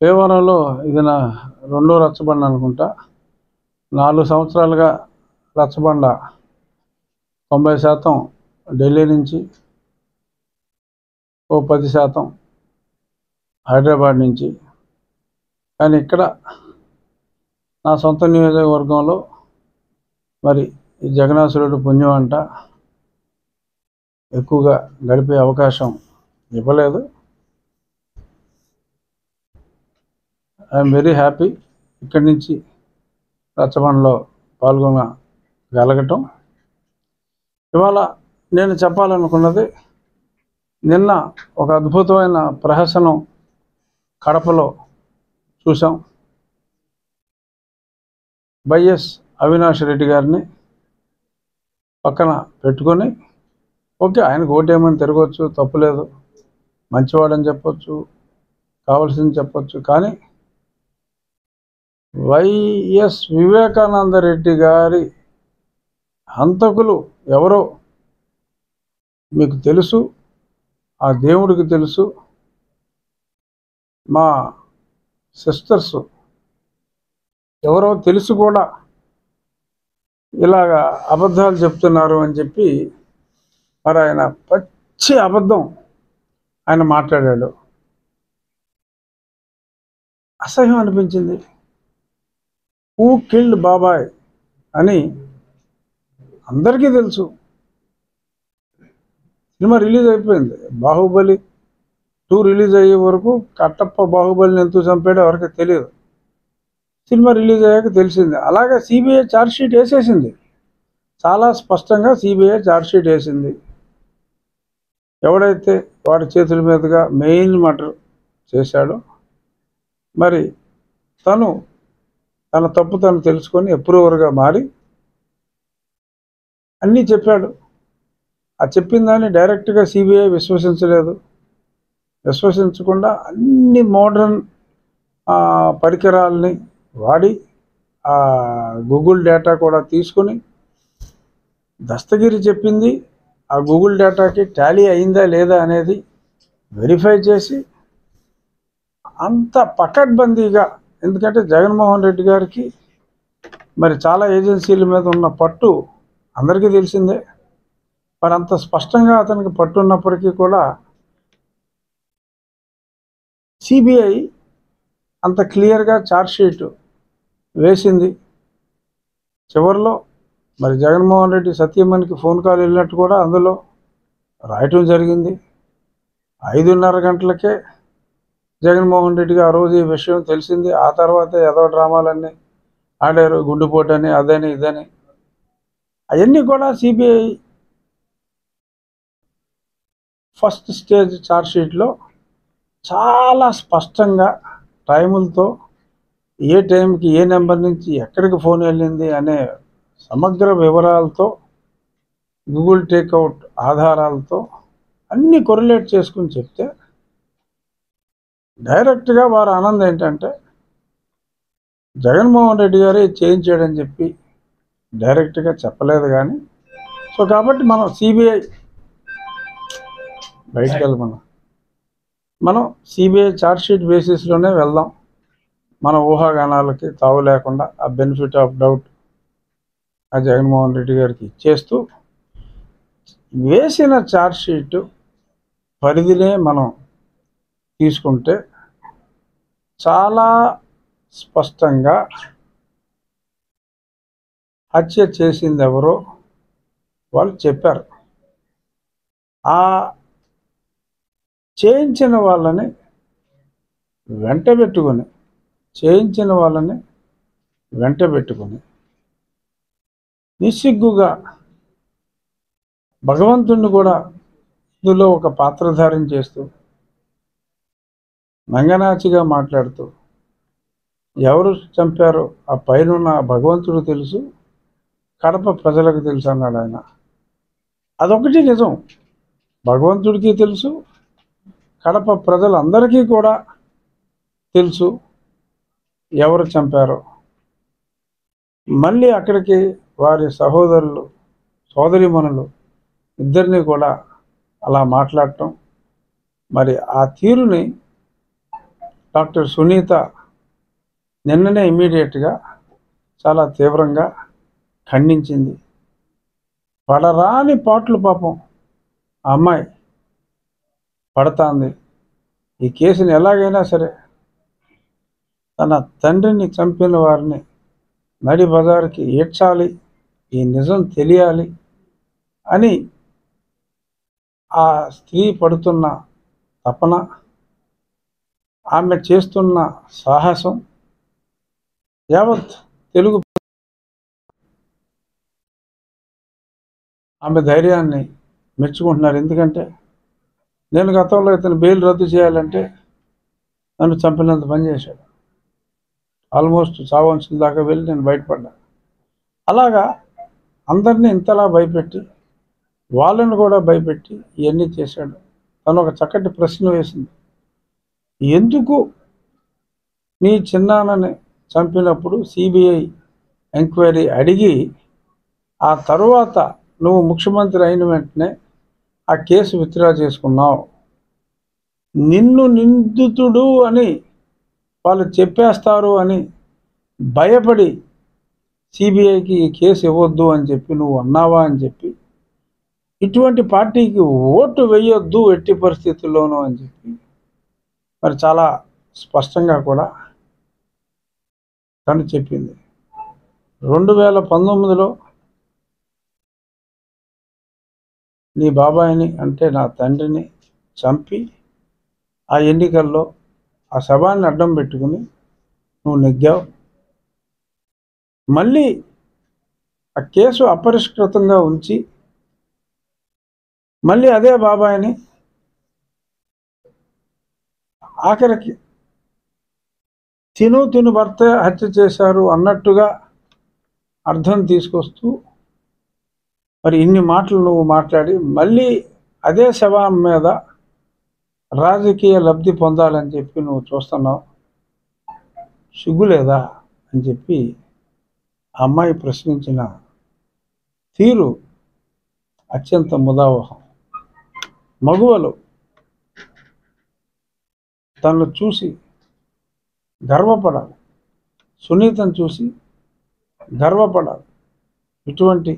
భీమవరంలో ఇది నా రెండో రచ్చబండ అనుకుంటా. 4 సంవత్సరాలుగా రచ్చబండ 90% ఢిల్లీ నుంచి, ఓ 10% హైదరాబాద్ నుంచి. కానీ ఇక్కడ నా సొంత నియోజకవర్గంలో మరి ఈ జగనాసురుడు పుణ్యం అంట ఎక్కువగా గడిపే అవకాశం ఇవ్వలేదు. ఐఎమ్ వెరీ హ్యాపీ ఇక్కడి నుంచి రచ్చబండలో పాల్గొనగలగటం. ఇవాళ నేను చెప్పాలనుకున్నది, నిన్న ఒక అద్భుతమైన ప్రహసనం కడపలో చూసాం. వైఎస్ అవినాష్ రెడ్డి గారిని పక్కన పెట్టుకొని, ఓకే ఆయనకు ఓటేమని తిరగవచ్చు, తప్పులేదు, మంచివాడని చెప్పొచ్చు, కావాల్సింది చెప్పొచ్చు. కానీ వైఎస్ వివేకానంద రెడ్డి గారి హంతకులు ఎవరో మీకు తెలుసు, ఆ దేవుడికి తెలుసు. మా సిస్టర్స్ ఎవరో తెలుసు కూడా ఇలాగా అబద్ధాలు చెప్తున్నారు అని చెప్పి మరి ఆయన పచ్చి అబద్ధం ఆయన మాట్లాడాడు. అసహ్యం అనిపించింది. హూ కిల్డ్ బాబాయ్ అని అందరికీ తెలుసు. సినిమా రిలీజ్ అయిపోయింది. బాహుబలి 2 రిలీజ్ అయ్యే వరకు కట్టప్ప బాహుబలిని ఎందుకు చంపాడో ఎవరికి తెలియదు. సినిమా రిలీజ్ అయ్యాక తెలిసింది. అలాగే సిబిఐ ఛార్జ్షీట్ వేసేసింది. చాలా స్పష్టంగా సిబిఐ ఛార్జ్షీట్ వేసింది. ఎవడైతే వాడి చేతుల మీదుగా మెయిన్ మర్డర్ చేశాడో మరి తన తప్పు తను తెలుసుకొని అప్రూవర్గా మారి అన్నీ చెప్పాడు. ఆ చెప్పిన దాన్ని డైరెక్ట్గా సిబిఐ విశ్వసించలేదు. విశ్వసించకుండా అన్ని మోడర్న్ పరికరాలని వాడి ఆ గూగుల్ డేటా కూడా తీసుకొని దస్తగిరి చెప్పింది ఆ గూగుల్ డేటాకి టాలీ అయిందా లేదా అనేది వెరిఫై చేసి అంత పకడ్బందీగా, ఎందుకంటే జగన్మోహన్ రెడ్డి గారికి మరి చాలా ఏజెన్సీల మీద ఉన్న పట్టు అందరికీ తెలిసిందే. మరి అంత స్పష్టంగా అతనికి పట్టు ఉన్నప్పటికీ కూడా సిబిఐ అంత క్లియర్గా ఛార్జ్షీట్ వేసింది. చివరిలో మరి జగన్మోహన్ రెడ్డి సత్యమణికి ఫోన్ కాల్ వెళ్ళినట్టు కూడా అందులో రాయటం జరిగింది. 5:30 గంటలకే జగన్మోహన్ రెడ్డికి ఆ రోజు ఈ విషయం తెలిసింది. ఆ తర్వాత ఏదో డ్రామాలన్నీ ఆడారు, గుండెపోటని, అదని ఇదని. అవన్నీ కూడా సిబిఐ ఫస్ట్ స్టేజ్ ఛార్జ్షీట్లో చాలా స్పష్టంగా టైములతో, ఏ టైంకి ఏ నెంబర్ నుంచి ఎక్కడికి ఫోన్ వెళ్ళింది అనే సమగ్ర వివరాలతో, గూగుల్ టేక్అవుట్ ఆధారాలతో అన్నీ కొరిలేట్ చేసుకుని చెప్తే డైరెక్ట్గా వారి ఆనందం ఏంటంటే జగన్మోహన్ రెడ్డి గారే చేయించాడని చెప్పి డైరెక్ట్గా చెప్పలేదు. కానీ సో కాబట్టి మనం సిబిఐ బయటికి వెళ్ళమన్నాం. మనం సిబిఐ ఛార్జ్షీట్ బేసిస్లోనే వెళ్దాం. మన ఊహాగానాలకి తావు లేకుండా ఆ బెనిఫిట్ ఆఫ్ డౌట్ ఆ జగన్మోహన్ రెడ్డి గారికి ఇచ్చేస్తూ వేసిన ఛార్జ్షీట్ పరిధినే మనం తీసుకుంటే చాలా స్పష్టంగా హత్య చేసింది ఎవరో వాళ్ళు చెప్పారు. ఆ చేయించిన వాళ్ళని వెంటబెట్టుకొని నిస్సిగ్గుగా భగవంతుణ్ణి కూడా ఇందులో ఒక పాత్రధారణ చేస్తూ నంగనాచిగా మాట్లాడుతూ ఎవరు చంపారో ఆ పైన భగవంతుడు తెలుసు, కడప ప్రజలకు తెలుసు అన్నాడు ఆయన. అదొకటి నిజం. భగవంతుడికి తెలుసు, కడప ప్రజలందరికీ కూడా తెలుసు ఎవరు చంపారో. మళ్ళీ అక్కడికి వారి సహోదరులు సోదరీమణులు ఇద్దరిని కూడా అలా మాట్లాడటం, మరి ఆ తీరుని డాక్టర్ సునీత నిన్ననే ఇమ్మీడియట్గా చాలా తీవ్రంగా ఖండించింది. పడరాని పాటలు పాపం ఆ అమ్మాయి పడతాంది. ఈ కేసుని ఎలాగైనా సరే తన తండ్రిని చంపిన వారిని నడి బజారుకి ఈడ్చాలి, ఈ నిజం తెలియాలి అని ఆ స్త్రీ పడుతున్న తపన, ఆమె చేస్తున్న సాహసం యావత్ తెలుగు ఆమె ధైర్యాన్ని మెచ్చుకుంటున్నారు. ఎందుకంటే నేను గతంలో ఇతను బెయిల్ రద్దు చేయాలంటే నన్ను చంపినంత పని చేశాడు. ఆల్మోస్ట్ చావంచుల దాకా వెళ్ళి నేను బయటపడ్డా. అలాగా అందరినీ ఇంతలా భయపెట్టి వాళ్ళని కూడా భయపెట్టి ఇవన్నీ చేశాడు. తను ఒక చక్కటి ప్రశ్న వేసింది, ఎందుకు నీ చిన్నాన్నని చంపినప్పుడు సిబిఐ ఎంక్వైరీ అడిగి ఆ తరువాత నువ్వు ముఖ్యమంత్రి అయిన వెంటనే ఆ కేసు విత్డ్రా చేసుకున్నావు? నిన్ను నిందితుడు అని వాళ్ళు చెప్పేస్తారు అని భయపడి సిబిఐకి ఈ కేసు ఇవ్వద్దు అని చెప్పి నువ్వు అన్నావా అని చెప్పి, ఇటువంటి పార్టీకి ఓటు వేయొద్దు ఎట్టి పరిస్థితుల్లోనూ అని చెప్పి మరి చాలా స్పష్టంగా కూడా తను చెప్పింది. 2019లో నీ బాబాయిని అంటే నా తండ్రిని చంపి ఆ ఎన్నికల్లో ఆ శవాన్ని అడ్డం పెట్టుకుని నువ్వు నెగ్గావు. మళ్ళీ ఆ కేసు అపరిష్కృతంగా ఉంచి మళ్ళీ అదే బాబాయిని ఆఖరికి తిను భర్త హత్య చేశారు అన్నట్టుగా అర్థం తీసుకొస్తూ మరి ఇన్ని మాటలు నువ్వు మాట్లాడి మళ్ళీ అదే శవం మీద రాజకీయ లబ్ధి పొందాలని చెప్పి నువ్వు చూస్తున్నావు, సిగ్గులేదా అని చెప్పి ఆ అమ్మాయి ప్రశ్నించిన తీరు అత్యంత ముదావహం. మగువలు తనను చూసి గర్వపడాలి, సునీతను చూసి గర్వపడాలి. ఇటువంటి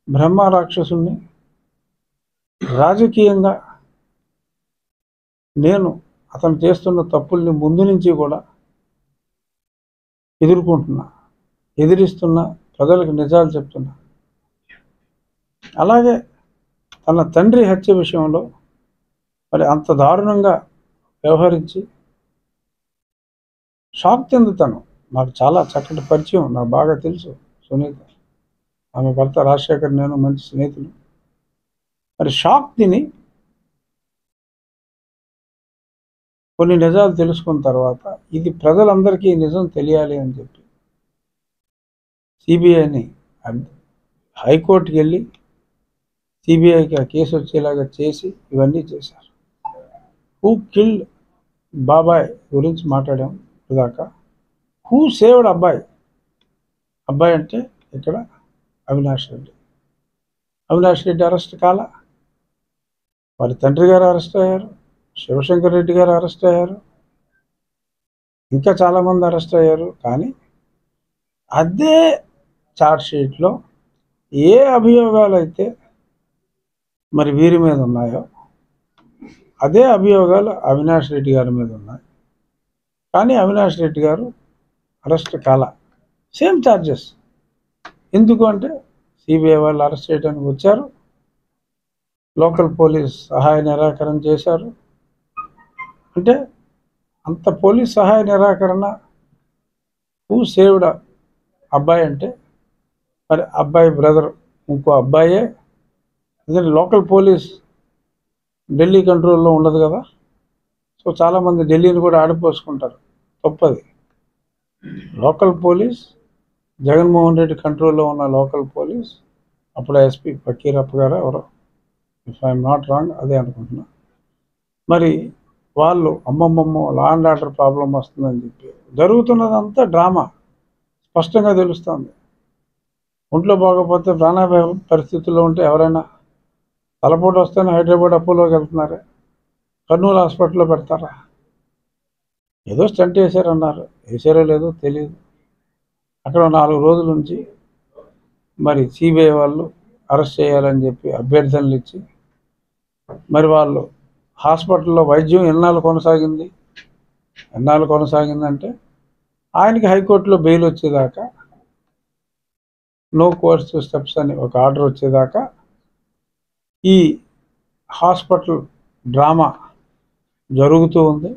బ్రహ్మ రాక్షసుని రాజకీయంగా నేను అతను చేస్తున్న తప్పుల్ని ముందు నుంచి కూడా ఎదిరిస్తున్నా, ప్రజలకు నిజాలు చెప్తున్నా. అలాగే తన తండ్రి హత్య విషయంలో మరి అంత దారుణంగా వ్యవహరించి షాక్ చెందుతాను. నాకు చాలా చక్కటి పరిచయం, నాకు బాగా తెలుసు సునీత. ఆమె భర్త రాజశేఖర్ నేను మంచి స్నేహితులు. మరి షాక్ తిని కొన్ని నిజాలు తెలుసుకున్న తర్వాత ఇది ప్రజలందరికీ నిజం తెలియాలి అని చెప్పి సిబిఐని హైకోర్టుకి వెళ్ళి సిబిఐకి ఆ కేసు వచ్చేలాగా చేసి ఇవన్నీ చేశారు. హూ కిల్డ్ బాబాయ్ గురించి మాట్లాడాం ఇదాకా. హూ సేవ్డ్ అబ్బాయి? అబ్బాయి అంటే ఇక్కడ అవినాష్ రెడ్డి అరెస్ట్ కాల, వారి తండ్రి గారు అరెస్ట్ అయ్యారు, శివశంకర్ రెడ్డి గారు అరెస్ట్ అయ్యారు, ఇంకా చాలామంది అరెస్ట్ అయ్యారు. కానీ అదే ఛార్జ్షీట్లో ఏ అభియోగాలు అయితే మరి వీరి మీద ఉన్నాయో అదే అభియోగాలు అవినాష్ రెడ్డి గారి మీద ఉన్నాయి. కానీ అవినాష్ రెడ్డి గారు అరెస్ట్ కాల. Same charges. ఎందుకు అంటే సిబిఐ వాళ్ళు అరెస్ట్ చేయడానికి వచ్చారు, లోకల్ పోలీస్ సహాయ నిరాకరణ చేశారు. అంటే అంత పోలీస్ సహాయ నిరాకరణ హూ సేవ్డ్ అబ్బాయి అంటే మరి అబ్బాయి బ్రదర్ ఇంకో అబ్బాయే. ఎందుకంటే లోకల్ పోలీస్ ఢిల్లీ కంట్రోల్లో ఉండదు కదా. సో చాలామంది ఢిల్లీని కూడా ఆడిపోసుకుంటారు, తప్పది. లోకల్ పోలీస్ జగన్మోహన్ రెడ్డి కంట్రోల్లో ఉన్న లోకల్ పోలీస్, అప్పుడు ఎస్పీ ఫకీరప్ప గారు ఎవరో, ఇఫ్ ఐఎమ్ నాట్ రాంగ్ అదే అనుకుంటున్నా. మరి వాళ్ళు అమ్మమ్మమ్మ లా అండ్ ఆర్డర్ ప్రాబ్లం వస్తుందని చెప్పి జరుగుతున్నదంతా డ్రామా స్పష్టంగా తెలుస్తుంది. ఒంట్లో బాగోపోతే ప్రాణాపాయ పరిస్థితుల్లో ఉంటే ఎవరైనా తలపోటు వస్తేనే హైదరాబాద్ అపోలోకి వెళ్తున్నారే, కర్నూలు హాస్పిటల్లో పెడతారా? ఏదో స్టంట్ వేశారన్నారు, వేశారో లేదో తెలియదు. అక్కడ 4 రోజుల నుంచి మరి సిబిఐ వాళ్ళు అరెస్ట్ చేయాలని చెప్పి అభ్యర్థనలు ఇచ్చి, మరి వాళ్ళు హాస్పిటల్లో వైద్యం ఎన్నాళ్ళు కొనసాగిందంటే ఆయనకి హైకోర్టులో బెయిల్ వచ్చేదాకా, నో కోర్స్ స్టెప్స్ అని ఒక ఆర్డర్ వచ్చేదాకా ఈ హాస్పిటల్ డ్రామా జరుగుతూ ఉంది.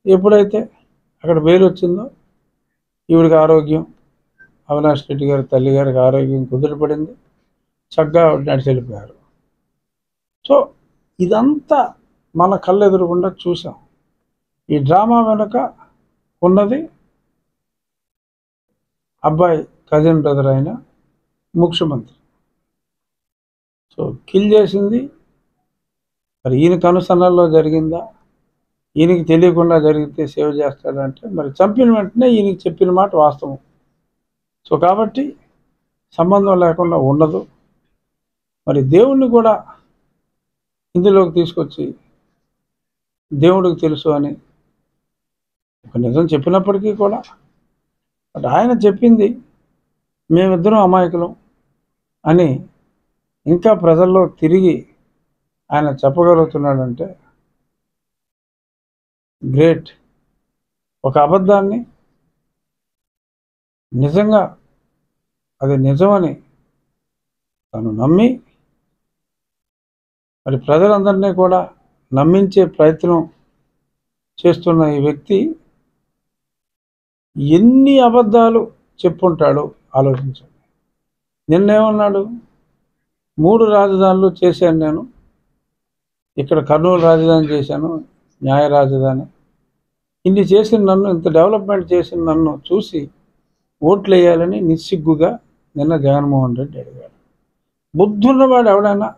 ఎప్పుడైతే అక్కడ బెయిల్ వచ్చిందో ఈవిడికి ఆరోగ్యం, అవినాష్ రెడ్డి గారి తల్లి గారికి ఆరోగ్యం కుదుటపడింది, చక్కగా నడిచి వెళ్ళిపోయారు. సో ఇదంతా మన కళ్ళెదురుగుండా చూసాం. ఈ డ్రామా వెనుక ఉన్నది అబ్బాయి కజిన్ బ్రదర్ అయిన ముఖ్యమంత్రి. సో కిల్ చేసింది మరి ఈయన కనుసన్నల్లో జరిగిందా, ఈయనకి తెలియకుండా జరిగితే సేవ్ చేస్తాడంటే, మరి చంపిన వెంటనే ఈయనకి చెప్పిన మాట వాస్తవం. సో కాబట్టి సంబంధం లేకుండా ఉండదు. మరి దేవుణ్ణి కూడా ఇందులోకి తీసుకొచ్చి దేవుడికి తెలుసు అని ఒక నిజం చెప్పినప్పటికీ కూడా, బట్ ఆయన చెప్పింది మేమిద్దరం అమాయకులం అని ఇంకా ప్రజల్లో తిరిగి ఆయన చెప్పగలుగుతున్నాడంటే గ్రేట్. ఒక అబద్ధాన్ని నిజంగా అది నిజమని తను నమ్మి మరి ప్రజలందరినీ కూడా నమ్మించే ప్రయత్నం చేస్తున్న ఈ వ్యక్తి ఎన్ని అబద్ధాలు చెప్పుంటాడో ఆలోచించండి. నిన్నేమన్నాడు, 3 రాజధానులు చేశాను నేను, ఇక్కడ కర్నూలు రాజధాని చేశాను, న్యాయ రాజధాని, ఇన్ని చేసిన నన్ను, ఇంత డెవలప్మెంట్ చేసిన నన్ను చూసి ఓట్లు వేయాలని నిస్సిగ్గుగా నిన్న జగన్మోహన్ రెడ్డి అడిగాడు. బుద్ధున్నవాడు ఎవడైనా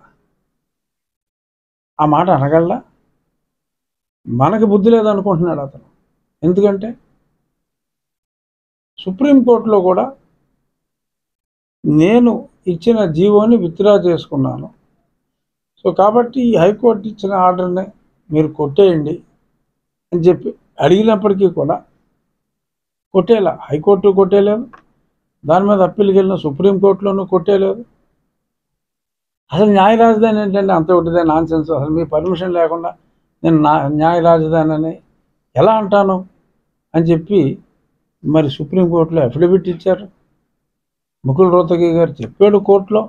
ఆ మాట అనగలరా? మనకి బుద్ధి లేదనుకుంటున్నాడు అతను. ఎందుకంటే సుప్రీంకోర్టులో కూడా నేను ఇచ్చిన జీవోని విత్డ్రా చేసుకున్నాను, సో కాబట్టి ఈ హైకోర్టు ఇచ్చిన ఆర్డర్ని మీరు కొట్టేయండి అని చెప్పి అడిగినప్పటికీ కూడా కొట్టేలా, హైకోర్టు కొట్టేలేదు, దాని మీద అప్పీల్కి వెళ్ళిన సుప్రీంకోర్టులోనూ కొట్టేలేదు. అసలు న్యాయ రాజధాని ఏంటంటే అంత ఒకటిదే నాన్సెన్స్. అసలు మీ పర్మిషన్ లేకుండా నేను న్యాయ రాజధాని అని ఎలా అంటాను అని చెప్పి మరి సుప్రీంకోర్టులో అఫిడవిట్ ఇచ్చారు. ముకుల్ రోహతగి గారు చెప్పాడు కోర్టులో.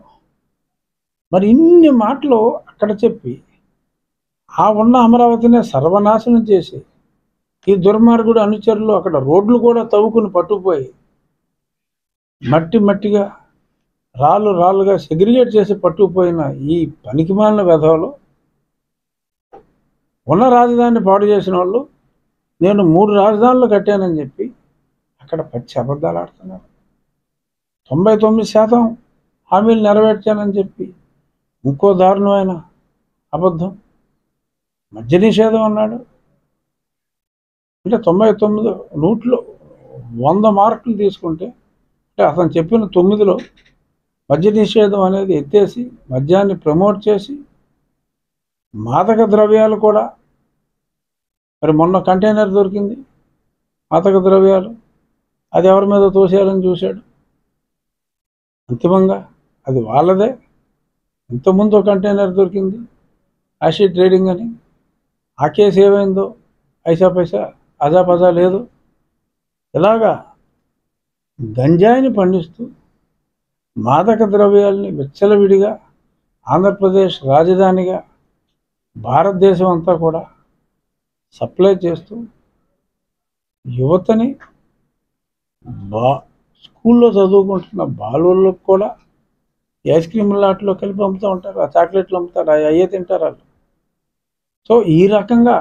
మరి ఇన్ని మాటలు అక్కడ చెప్పి ఆ ఉన్న అమరావతినే సర్వనాశనం చేసి ఈ దుర్మార్గుడు అనుచరులు అక్కడ రోడ్లు కూడా తవ్వుకుని పట్టుకుపోయి మట్టిగా రాళ్ళుగా సెగ్రిగేట్ చేసి పట్టుకుపోయిన ఈ పనికిమాలిన వెధవలు, ఉన్న రాజధానిని పాడు చేసిన వాళ్ళు నేను 3 రాజధానులు కట్టానని చెప్పి అక్కడ పచ్చి అబద్ధాలు ఆడుతున్నారు. 99% హామీలు నెరవేర్చానని చెప్పి ఇంకో దారుణమైన అబద్ధం, మద్య నిషేధం అన్నాడు. అంటే 99 100లో 100 మార్కులు తీసుకుంటే అంటే అతను చెప్పిన 9లో మద్య నిషేధం అనేది ఎత్తేసి మద్యాన్ని ప్రమోట్ చేసి మాదక ద్రవ్యాలు కూడా, మరి మొన్న కంటైనర్ దొరికింది మాదక ద్రవ్యాలు, అది ఎవరి మీద తోసేయాలని చూశాడు. అంతిమంగా అది వాళ్ళదే. ఇంతకుముందు ఒక కంటైనర్ దొరికింది యాసిడ్ ట్రేడింగ్ అని, ఆ కేసు ఏమైందో పైసా అజాపజా లేదు. ఇలాగా గంజాయిని పండిస్తూ మాదక ద్రవ్యాల్ని విచ్చలవిడిగా ఆంధ్రప్రదేశ్ రాజధానిగా భారతదేశం అంతా కూడా సప్లై చేస్తూ యువతని స్కూల్లో చదువుకుంటున్న బాలుళ్ళకు కూడా ఐస్ క్రీమ్ లాట్లో కలిపి అమ్ముతూ ఉంటారు, ఆ చాక్లెట్లు అమ్ముతారు, అయ్యే తింటారు వాళ్ళు. సో ఈ రకంగా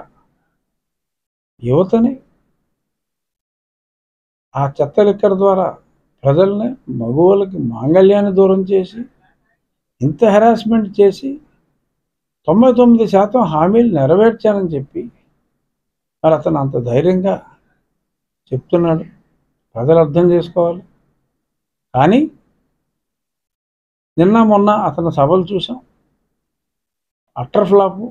యువతని ఆ చెత్త లిక్కర్ ద్వారా ప్రజల్ని, మగవాళ్ళకి మాంగళ్యాన్ని దూరం చేసి ఇంత హెరాస్మెంట్ చేసి 99% హామీలు నెరవేర్చానని చెప్పి మరి అతను అంత ధైర్యంగా చెప్తున్నాడు. ప్రజలు అర్థం చేసుకోవాలి. కానీ నిన్న మొన్న అతని సభలు చూసాం, అట్టర్ ఫ్లాపు,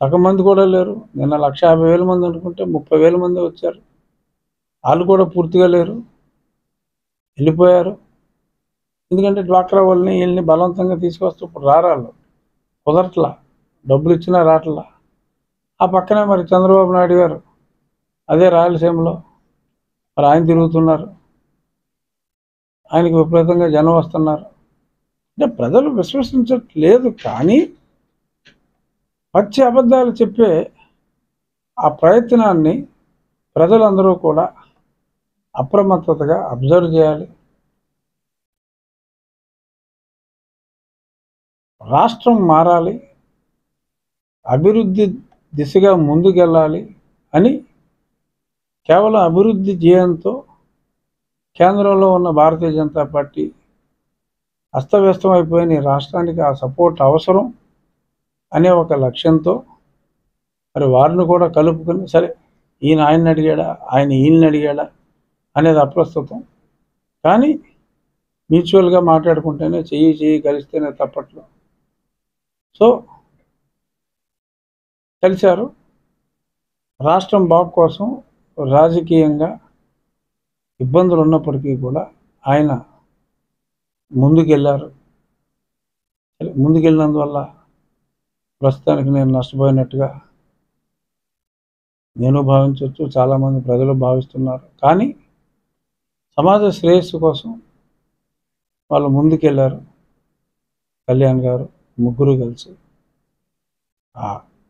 సగం మంది కూడా లేరు. నిన్న 1,50,000 మంది అనుకుంటే 30,000 మంది వచ్చారు. వాళ్ళు కూడా పూర్తిగా లేరు, వెళ్ళిపోయారు. ఎందుకంటే డ్వాక్రా వాళ్ళని వీళ్ళని బలవంతంగా తీసుకొస్తూ ఇప్పుడు రారాళ్ళు కుదరట్లా, డబ్బులు ఇచ్చినా రావట్లా. ఆ పక్కనే మరి చంద్రబాబు నాయుడు గారు అదే రాయలసీమలో మరి ఆయన తిరుగుతున్నారు, ఆయనకి విపరీతంగా జనం వస్తున్నారు. అంటే ప్రజలు విశ్వసించట్లేదు, కానీ పచ్చి అబద్ధాలు చెప్పే ఆ ప్రయత్నాన్ని ప్రజలందరూ కూడా అప్రమత్తతగా అబ్జర్వ్ చేయాలి. రాష్ట్రం మారాలి, అభివృద్ధి దిశగా ముందుకెళ్ళాలి అని కేవలం అభివృద్ధి ధ్యేయంతో కేంద్రంలో ఉన్న భారతీయ జనతా పార్టీ అస్తవ్యస్తం అయిపోయిన ఈ రాష్ట్రానికి ఆ సపోర్ట్ అవసరం అనే ఒక లక్ష్యంతో మరి వారిని కూడా కలుపుకొని, సరే ఈయన ఆయన్ని అడిగాడా, ఆయన ఈయన్ని అడిగాడా అనేది అప్రస్తుతం, కానీ మ్యూచువల్గా మాట్లాడుకుంటేనే చెయ్యి కలిస్తేనే తప్పట్లు. సో కలిశారు. రాష్ట్రం బాగు కోసం రాజకీయంగా ఇబ్బందులు ఉన్నప్పటికీ కూడా ఆయన ముందుకెళ్ళారు. ముందుకెళ్ళినందువల్ల ప్రస్తుతానికి నేను నష్టపోయినట్టుగా నేను భావించవచ్చు, చాలామంది ప్రజలు భావిస్తున్నారు. కానీ సమాజ శ్రేయస్సు కోసం వాళ్ళు ముందుకెళ్ళారు. కళ్యాణ్ గారు, ముగ్గురు కలిసి ఆ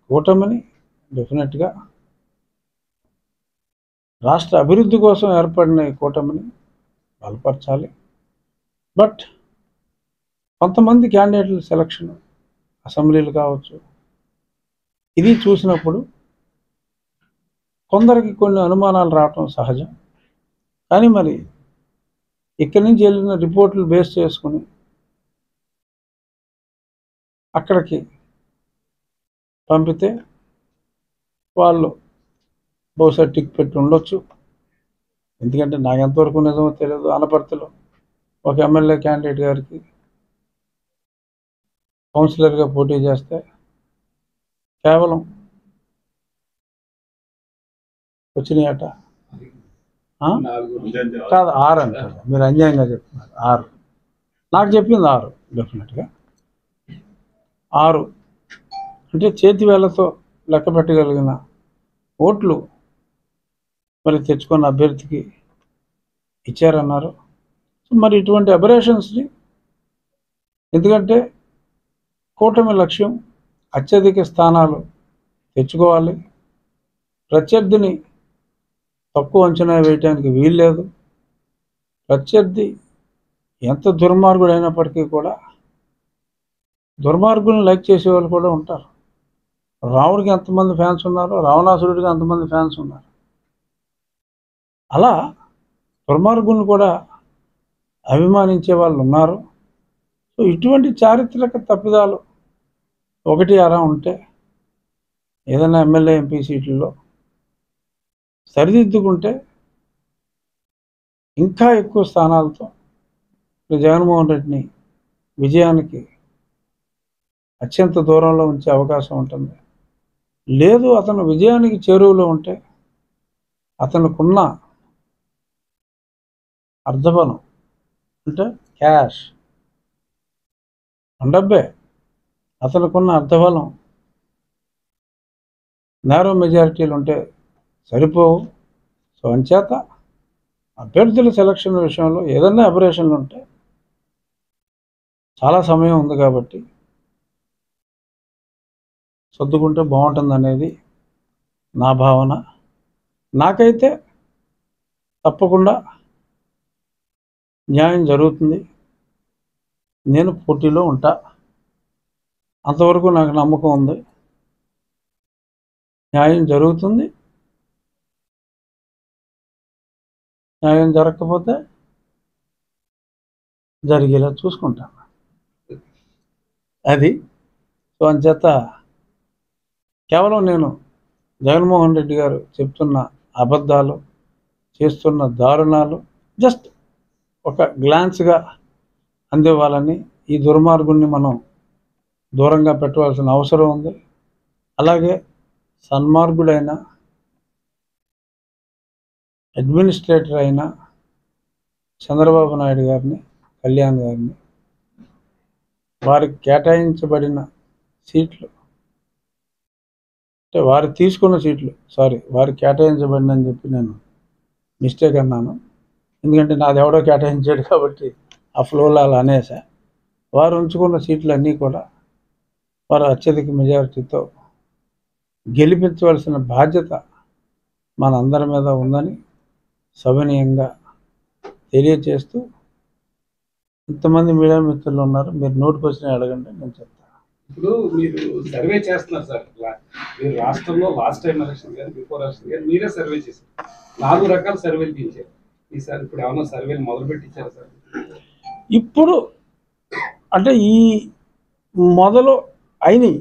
కూటమిని డెఫినెట్గా రాష్ట్ర అభివృద్ధి కోసం ఏర్పడిన ఈ కూటమిని బలపరచాలి. బట్ కొంతమంది క్యాండిడేట్ల సెలక్షన్, అసెంబ్లీలు కావచ్చు, ఇది చూసినప్పుడు కొందరికి కొన్ని అనుమానాలు రావటం సహజం. కానీ మరి ఇక్కడి నుంచి వెళ్ళిన రిపోర్టులు బేస్ చేసుకుని అక్కడికి పంపితే వాళ్ళు బహుశా టిక్ పెట్టి ఉండొచ్చు. ఎందుకంటే నాకు ఎంతవరకు నిజమో తెలియదు. అనపర్తిలో ఒక ఎమ్మెల్యే క్యాండిడేట్ గారికి కౌన్సిలర్గా పోటీ చేస్తే కేవలం వచ్చినాయట కాదు 6 అంటారు. మీరు అన్యాయంగా చెప్తున్నారు. 6 నాకు చెప్పింది 6, డెఫినెట్గా 6 అంటే చేతి వేళ్లతో లెక్క పెట్టగలిగిన ఓట్లు మరి తెచ్చుకున్న అభ్యర్థికి ఇచ్చారన్నారు. మరి ఇటువంటి అబరేషన్స్ని, ఎందుకంటే కూటమి లక్ష్యం అత్యధిక స్థానాలు తెచ్చుకోవాలి, ప్రత్యర్థిని తక్కువ అంచనా వేయటానికి వీల్లేదు. ప్రత్యర్థి ఎంత దుర్మార్గుడు అయినప్పటికీ కూడా దుర్మార్గులను లైక్ చేసేవాళ్ళు కూడా ఉంటారు. రాముడికి ఎంతమంది ఫ్యాన్స్ ఉన్నారో రావణాసురుడికి అంతమంది ఫ్యాన్స్ ఉన్నారు. అలా దుర్మార్గులను కూడా అభిమానించే వాళ్ళు ఉన్నారు. సో ఇటువంటి చారిత్రక తప్పిదాలు 1-6 ఉంటే ఏదైనా ఎమ్మెల్యే ఎంపీ సీట్లలో సరిదిద్దుకుంటే ఇంకా ఎక్కువ స్థానాలతో జగన్మోహన్ రెడ్డిని విజయానికి అత్యంత దూరంలో ఉంచే అవకాశం ఉంటుంది. లేదు అతను విజయానికి చేరువలో ఉంటే అతనుకున్న అర్ధబలం అంటే క్యాష్, డబ్బే, అతనుకున్న అర్ధబలం నేరో మెజారిటీలు ఉంటే సరిపోవు. సో అంచేత అభ్యర్థుల సెలక్షన్ విషయంలో ఏదన్నా అబరేషన్లు ఉంటే చాలా సమయం ఉంది కాబట్టి సర్దుకుంటే బాగుంటుంది అనేది నా భావన. నాకైతే తప్పకుండా న్యాయం జరుగుతుంది, నేను పోటీలో ఉంటా, అంతవరకు నాకు నమ్మకం ఉంది. న్యాయం జరుగుతుంది, న్యాయం జరగకపోతే జరిగేలా చూసుకుంటాను. అది సో అంచేత కేవలం నేను జగన్మోహన్ రెడ్డి గారు చెప్తున్న అబద్ధాలు, చేస్తున్న దారుణాలు జస్ట్ ఒక గ్లాన్స్గా అందివ్వాలని, ఈ దుర్మార్గుణ్ణి మనం దూరంగా పెట్టవలసిన అవసరం ఉంది. అలాగే సన్మార్గుడైన అడ్మినిస్ట్రేటర్ అయిన చంద్రబాబు నాయుడు గారిని, కళ్యాణ్ గారిని వారికి కేటాయించబడిన సీట్లు, అంటే వారు తీసుకున్న సీట్లు, వారికి కేటాయించబడినని చెప్పి నేను మిస్టేక్ అన్నాను. ఎందుకంటే నాది ఎవడో కేటాయించాడు కాబట్టి ఆ ఫ్లోలో అలా అనేసా. వారు ఉంచుకున్న సీట్లన్నీ కూడా వారు అత్యధిక మెజారిటీతో గెలిపించవలసిన బాధ్యత మనందరి మీద ఉందని సవినయంగా తెలియచేస్తూ, ఇంతమంది మీడియా మిత్రులు ఉన్నారు, మీరు నోటికి వచ్చినా అడగండి, నేను చెప్తాను. ఇప్పుడు మీరు సర్వే చేస్తున్నారు సార్. మీరు రాష్ట్రంలో లాస్ట్ టైం ఎలక్షన్ కానీ బిఫోర్ ఎలక్షన్ కానీ మీరే సర్వే చేశారు. 4 రకాల సర్వేలు తీయించారు. ఈసారి ఇప్పుడు ఏమన్నా సర్వేలు మొదలు పెట్టించారు సార్? ఇప్పుడు అంటే ఈ మొదలు అయినాయి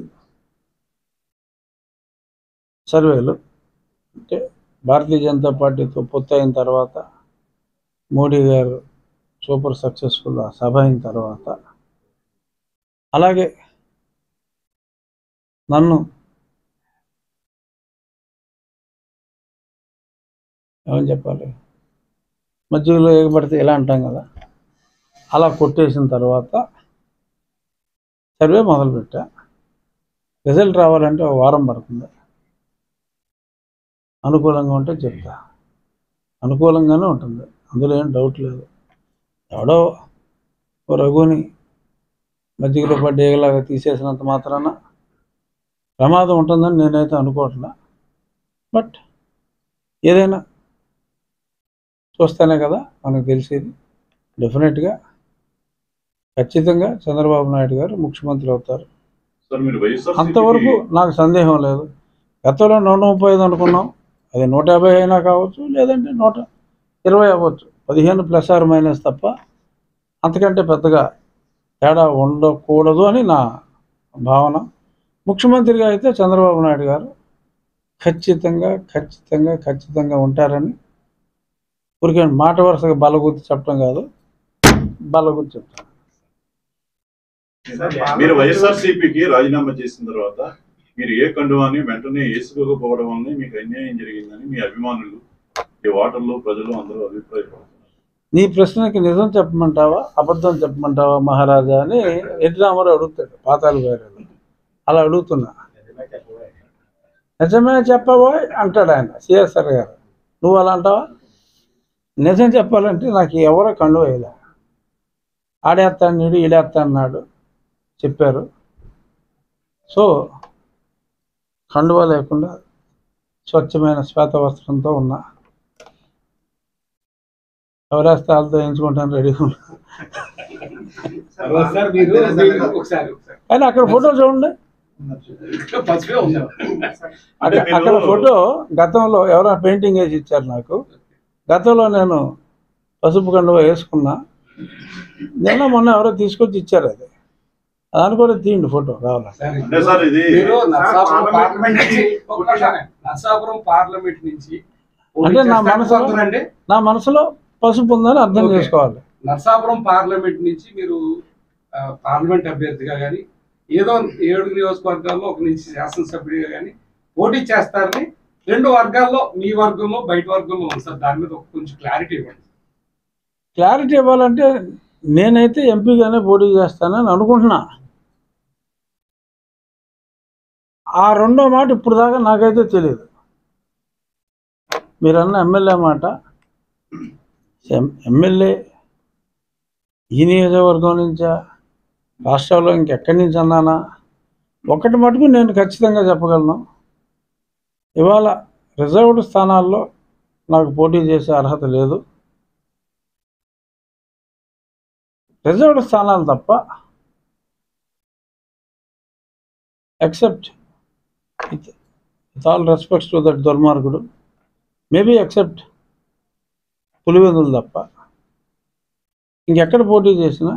సర్వేలు. అంటే భారతీయ జనతా పార్టీతో పొత్తు అయిన తర్వాత, మోడీ గారు సూపర్ సక్సెస్ఫుల్ సభ అయిన తర్వాత, అలాగే నన్ను ఏమని చెప్పాలి, మధ్యలో ఎగబడితే ఎలా అంటాం కదా, అలా కొట్టేసిన తర్వాత సర్వే మొదలుపెట్టా. రిజల్ట్ రావాలంటే 1 వారం పడుతుంది. అనుకూలంగా ఉంటే చెప్తా, అనుకూలంగానే ఉంటుంది, అందులో ఏం డౌట్ లేదు. ఎవడో రఘుని మధ్యలో పడ్డేలాగా తీసేసినంత మాత్రాన ప్రమాదం ఉంటుందని నేనైతే అనుకోవట్లా. బట్ ఏదైనా చూస్తేనే కదా మనకు తెలిసేది. డెఫినెట్గా ఖచ్చితంగా చంద్రబాబు నాయుడు గారు ముఖ్యమంత్రి అవుతారు, అంతవరకు నాకు సందేహం లేదు. గతంలో 135 అనుకున్నాం, అది 150 అయినా కావచ్చు, లేదంటే 120 అవ్వచ్చు, 15 ప్లస్ ఆర్ మైనస్ తప్ప అంతకంటే పెద్దగా తేడా ఉండకూడదు అని నా భావన. ముఖ్యమంత్రిగా అయితే చంద్రబాబు నాయుడు గారు ఖచ్చితంగా ఉంటారని ఊరికే మాట వరుసగా బలగుద్ది చెప్పడం కాదు, బలగుద్ది చెప్తాను. మీరు వైఎస్ఆర్సీపీకి రాజీనామా చేసిన తర్వాత మీరు ఏ కండువాన్ని వెంటనే వేసుకోకపోవడం వల్ల మీకు అన్యాయం జరిగిందని మీ అభిమానులు, ఈ ఓటర్లు, ప్రజలు అందరూ అభిప్రాయపడుతున్నారు. నీ ప్రశ్నకి నిజం చెప్పమంటావా, అబద్ధం చెప్పమంటావా మహారాజా అని ఎన్టీ రామారావు అడుగుతాడు పాతాళ భైరవులు. అలా అడుగుతున్నా. నిజమే చెప్పబోయ్ అంటాడు ఆయన, సిఎస్ఆర్ గారు. నువ్వు అలా అంటావా? నిజం చెప్పాలంటే నాకు ఎవరో కండువ వేయలే. ఆడేస్తాడు, ఈడేస్తాడు చెప్పారు. సో కండువ లేకుండా స్వచ్ఛమైన శ్వేత వస్త్రంతో ఉన్నా. ఎవరేస్తే వాళ్ళతో ఎంచుకుంటాను రెడీగా ఉన్నా. కానీ అక్కడ ఫోటో చూడండి, అక్కడ ఫోటో గతంలో ఎవరైనా పెయింటింగ్ వేసి ఇచ్చారు నాకు. గతంలో నేను పసుపు కండువ వేసుకున్నా, నిన్న మొన్న ఎవరో తీసుకొచ్చి ఇచ్చారు. అది దాని కూడా తీయండి ఫోటో కావాలి. అంటే నా మనసులో పసుపు ఉందని అర్థం చేసుకోవాలి. నర్సాపురం పార్లమెంట్ నుంచి మీరు పార్లమెంట్ అభ్యర్థిగా కానీ ఏదో 7 నియోజకవర్గాల్లో ఒక నుంచి శాసనసభ్యుడిగా కానీ పోటీ చేస్తారని 2 వర్గాల్లో, మీ వర్గంలో బయట వర్గంలో ఉంది సార్. దాని మీద కొంచెం క్లారిటీ ఇవ్వండి. క్లారిటీ ఇవ్వాలంటే నేనైతే ఎంపీగానే పోటీ చేస్తానని అనుకుంటున్నా. ఆ రెండో మాట ఇప్పుడు దాకా నాకైతే తెలియదు. మీరన్న ఎమ్మెల్యే మాట, ఎమ్మెల్యే ఈ నియోజకవర్గం నుంచా, రాష్ట్రంలో ఇంకెక్కడి నుంచి అన్నానా, ఒకటి మటుకు నేను ఖచ్చితంగా చెప్పగలను. ఇవాళ రిజర్వ్డ్ స్థానాల్లో నాకు పోటీ చేసే అర్హత లేదు. రిజర్వ్డ్ స్థానాలు తప్ప, except with all respects to that దుర్మార్గుడు, మేబీ ఎక్సెప్ట్ పులివెందులు తప్ప ఇంకెక్కడ పోటీ చేసినా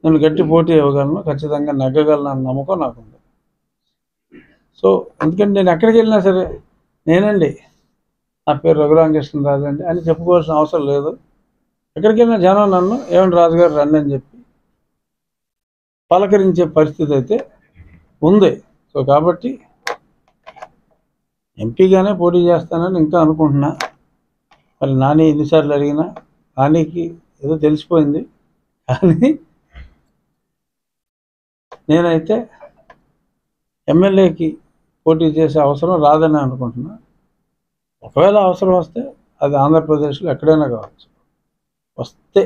నేను గట్టి పోటీ ఇవ్వగలను, ఖచ్చితంగా నెగ్గగలను అన్న నమ్మకం నాకుంది. సో ఎందుకంటే నేను ఎక్కడికి వెళ్ళినా సరే నేనండి, నా పేరు రఘురామకృష్ణరాజు అండి అని చెప్పుకోవాల్సిన అవసరం లేదు. ఎక్కడికి వెళ్ళినా జనం నన్ను ఏమండి రాజుగారు రండి అని చెప్పి పలకరించే పరిస్థితి అయితే ఉంది. సో సో కాబట్టి ఎంపీగానే పోటీ చేస్తానని ఇంకా అనుకుంటున్నా. మరి నాని ఎన్నిసార్లు అడిగినా నానికి ఏదో తెలిసిపోయింది. కానీ నేనైతే ఎమ్మెల్యేకి పోటీ చేసే అవసరం రాదని అనుకుంటున్నా. ఒకవేళ అవసరం వస్తే అది ఆంధ్రప్రదేశ్లో ఎక్కడైనా కావచ్చు, వస్తే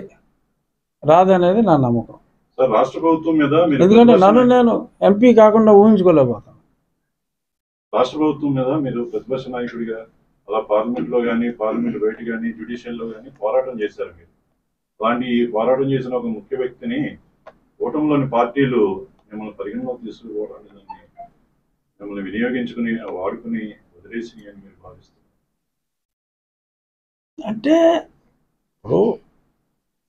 రాదనేది నా నమ్మకం. సార్ రాష్ట్ర ప్రభుత్వం మీద ఎందుకంటే నన్ను నేను ఎంపీ కాకుండా ఊహించుకోలేకపోతాను. రాష్ట్ర ప్రభుత్వం మీద మీరు ప్రతిపక్ష నాయకుడిగా అలా పార్లమెంట్లో కానీ పార్లమెంట్ బయట కానీ జ్యుడిషియల్లో కానీ పోరాటం చేశారు. మీరు అలాంటి పోరాటం చేసిన ఒక ముఖ్య వ్యక్తిని కూటమిలోని పార్టీలు మిమ్మల్ని పరిగణలోకి తీసుకోవడానికి మిమ్మల్ని వినియోగించుకుని వాడుకుని వదిలేసి అని మీరు భావిస్తారు. అంటే ఇప్పుడు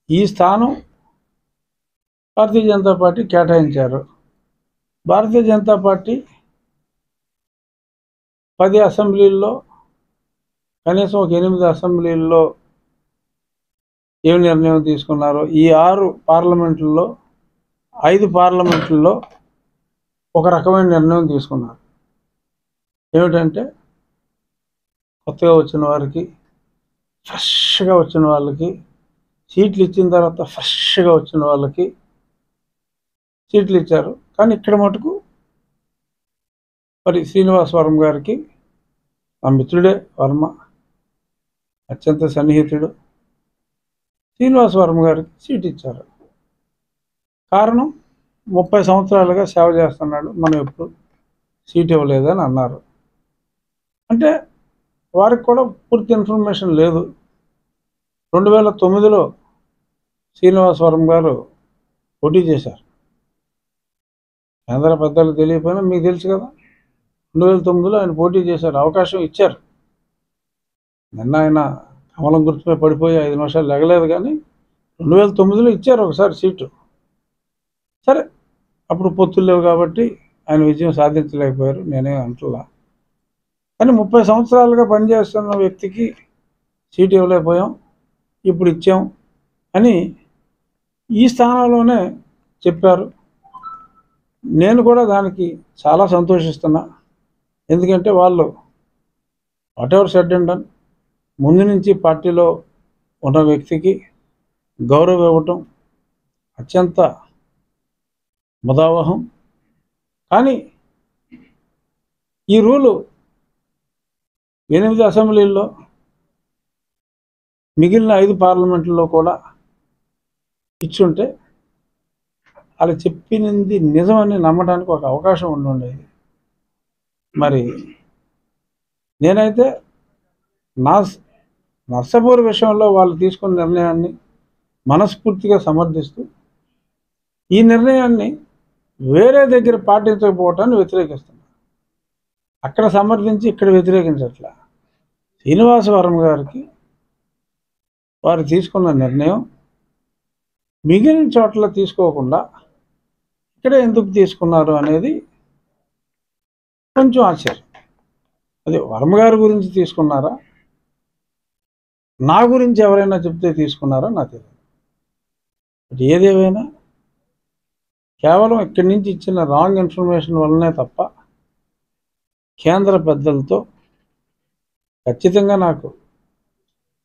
ఈ స్థానం భారతీయ జనతా పార్టీ కేటాయించారు. భారతీయ జనతా పార్టీ 10 అసెంబ్లీల్లో కనీసం ఒక 8 అసెంబ్లీల్లో ఏం నిర్ణయం తీసుకున్నారో, ఈ 6 పార్లమెంట్లలో 5 పార్లమెంట్లలో ఒక రకమైన నిర్ణయం తీసుకున్నారు. ఏమిటంటే కొత్తగా వచ్చిన వారికి, ఫ్రెష్గా వచ్చిన వాళ్ళకి సీట్లు ఇచ్చిన తర్వాత ఫ్రెష్గా వచ్చిన వాళ్ళకి సీట్లు ఇచ్చారు. కానీ ఇక్కడ మటుకు మరి శ్రీనివాస్ వర్మ గారికి, ఆ మిత్రుడే వర్మ, అత్యంత సన్నిహితుడు శ్రీనివాస్ వర్మ గారికి సీట్ ఇచ్చారు. కారణం 30 సంవత్సరాలుగా సేవ చేస్తున్నాడు, మనం ఎప్పుడు సీట్ ఇవ్వలేదని అన్నారు. అంటే వారికి కూడా పూర్తి ఇన్ఫర్మేషన్ లేదు. 2009లో శ్రీనివాస్ వర్మ గారు పోటీ చేశారు. కేంద్ర పెద్దలకు తెలియకపోయినా మీకు తెలుసు కదా, 2009లో ఆయన పోటీ చేశారు, అవకాశం ఇచ్చారు. నిన్న ఆయన కమలం గుర్తుపై పడిపోయి 5 నిమిషాలు లెగలేదు. కానీ 2009లో ఇచ్చారు ఒకసారి సీటు. సరే, అప్పుడు పొత్తులు లేవు కాబట్టి ఆయన విజయం సాధించలేకపోయారు, నేనే అంటున్నా. కానీ 30 సంవత్సరాలుగా పనిచేస్తున్న వ్యక్తికి సీటు ఇవ్వలేకపోయాం, ఇప్పుడు ఇచ్చాం అని ఈ స్థానంలోనే చెప్పారు. నేను కూడా దానికి చాలా సంతోషిస్తున్నా. ఎందుకంటే వాళ్ళు what ever said and done, ముందు నుంచి పార్టీలో ఉన్న వ్యక్తికి గౌరవం ఇవ్వటం అత్యంత ముదావహం. కానీ ఈ రూలు 8 అసెంబ్లీల్లో మిగిలిన 5 పార్లమెంట్లలో కూడా ఇచ్చుంటే అలా చెప్పినది నిజమని నమ్మడానికి ఒక అవకాశం ఉండుండేది. మరి నేనైతే నర్సాపూర్ విషయంలో వాళ్ళు తీసుకున్న నిర్ణయాన్ని మనస్ఫూర్తిగా సమర్థిస్తూ, ఈ నిర్ణయాన్ని వేరే దగ్గర పాటించకపోవటాన్ని వ్యతిరేకిస్తున్నాను. అక్కడ సమర్థించి ఇక్కడ వ్యతిరేకించట్లా. శ్రీనివాస వర్మ గారికి వారు తీసుకున్న నిర్ణయం మిగిలిన చోట్ల తీసుకోకుండా ఇక్కడే ఎందుకు తీసుకున్నారు అనేది కొంచెం ఆశ్చర్యం. అది వర్మ గారి గురించి తీసుకున్నారా, నా గురించి ఎవరైనా చెప్తే తీసుకున్నారా నాకు తెలియదు. బట్ ఏదేమైనా కేవలం ఇక్కడి నుంచి ఇచ్చిన రాంగ్ ఇన్ఫర్మేషన్ వల్లనే తప్ప కేంద్ర పెద్దలతో ఖచ్చితంగా నాకు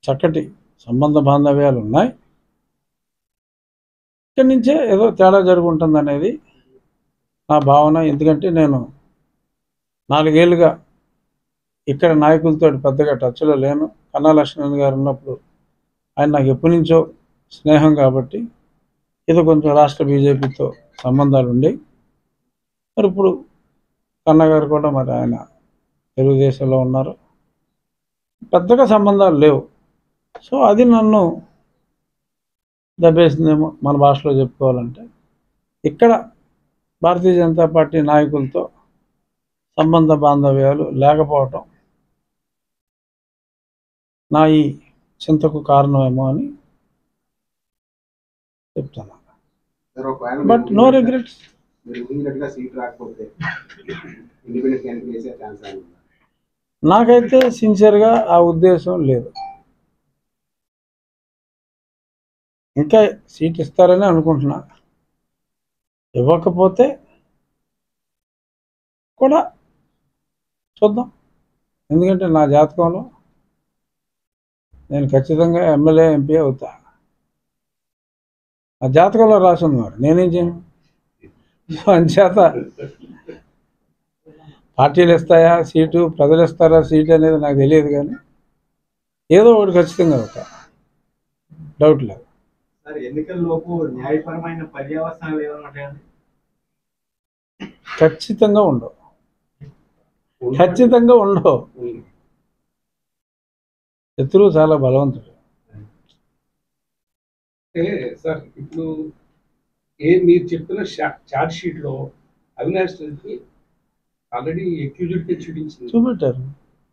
చక్కటి సంబంధ బాంధవ్యాలు ఉన్నాయి. ఇక్కడి నుంచే ఏదో తేడా జరుగుంటుంది అనేది నా భావన. ఎందుకంటే నేను 4 ఏళ్ళుగా ఇక్కడ నాయకులతో పెద్దగా టచ్లో లేను. కన్నా లక్ష్మణ్ గారు ఉన్నప్పుడు ఆయన నాకు ఎప్పటి నుంచో స్నేహం కాబట్టి ఏదో కొంచెం రాష్ట్ర బీజేపీతో సంబంధాలు ఉండేవి. మరి ఇప్పుడు కన్నా గారు కూడా మరి ఆయన తెలుగుదేశంలో ఉన్నారు, పెద్దగా సంబంధాలు లేవు. సో అది నన్ను దెబ్బేసిందేమో మన భాషలో చెప్పుకోవాలంటే. ఇక్కడ భారతీయ జనతా పార్టీ నాయకులతో సంబంధ బాంధవ్యాలు లేకపోవటం నా ఈ చింతకు కారణమేమో అని చెప్తున్నాను. But no regrets. నాకైతే సిన్సియర్గా ఆ ఉద్దేశం లేదు. ఇంకా సీట్ ఇస్తారని అనుకుంటున్నా. ఇవ్వకపోతే కూడా చూద్దాం. ఎందుకంటే నా జాతకంలో నేను ఖచ్చితంగా ఎమ్మెల్యే ఎంపీ అవుతా. ఆ జాతకంలో రాసి ఉంది, మరి నేనేం చేయను. అంచేత పార్టీలు ఇస్తాయా సీటు, ప్రజలు ఇస్తారా సీటు అనేది నాకు తెలియదు, కానీ ఏదో ఒకటి ఖచ్చితంగా అవుతా, డౌట్ లేదు. సార్, ఎన్నికల్లోపు న్యాయపరమైన పర్యవసానాలు ఏమైనా ఉంటాయండి? ఖచ్చితంగా ఉండవు, ఖచ్చితంగా ఉండవు. శత్రువు చాలా బలవంతుడు. అంటే సార్ ఇప్పుడు మీరు చెప్పిన చార్జ్ షీట్ లో అవినాష్ రెడ్డికి ఆల్రెడీ అక్యూజ్డ్ చూపించింది, చూపెట్టారు.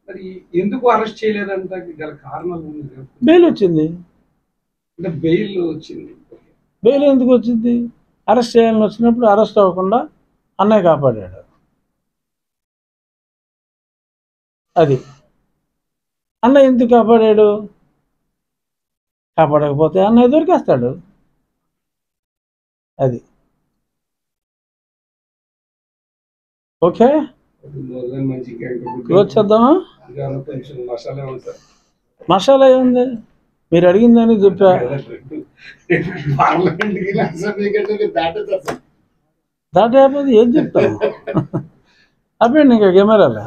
మరి ఎందుకు అరెస్ట్ చేయలేదంటే గల కారణాలు ఉంది. బెయిల్ వచ్చింది. అంటే బెయిల్ వచ్చింది. బెయిల్ ఎందుకు వచ్చింది? అరెస్ట్ చేయాలని వచ్చినప్పుడు అరెస్ట్ అవ్వకుండా అన్నయ్య కాపాడాడు. అది అన్నయ్య ఎందుకు కాపాడాడు? కాపాడకపోతే అన్నయ్య దొరికేస్తాడు. అది ఓకే, మంచి క్లోజ్ చేద్దామా? కొంచెం మసాలా ఉంది సార్. మసాలా ఏముంది? మీరు అడిగిందని చెప్పా. దాటైపోతే ఏం చెప్తాం? అప్పుడు ఇంకా కెమెరాలే.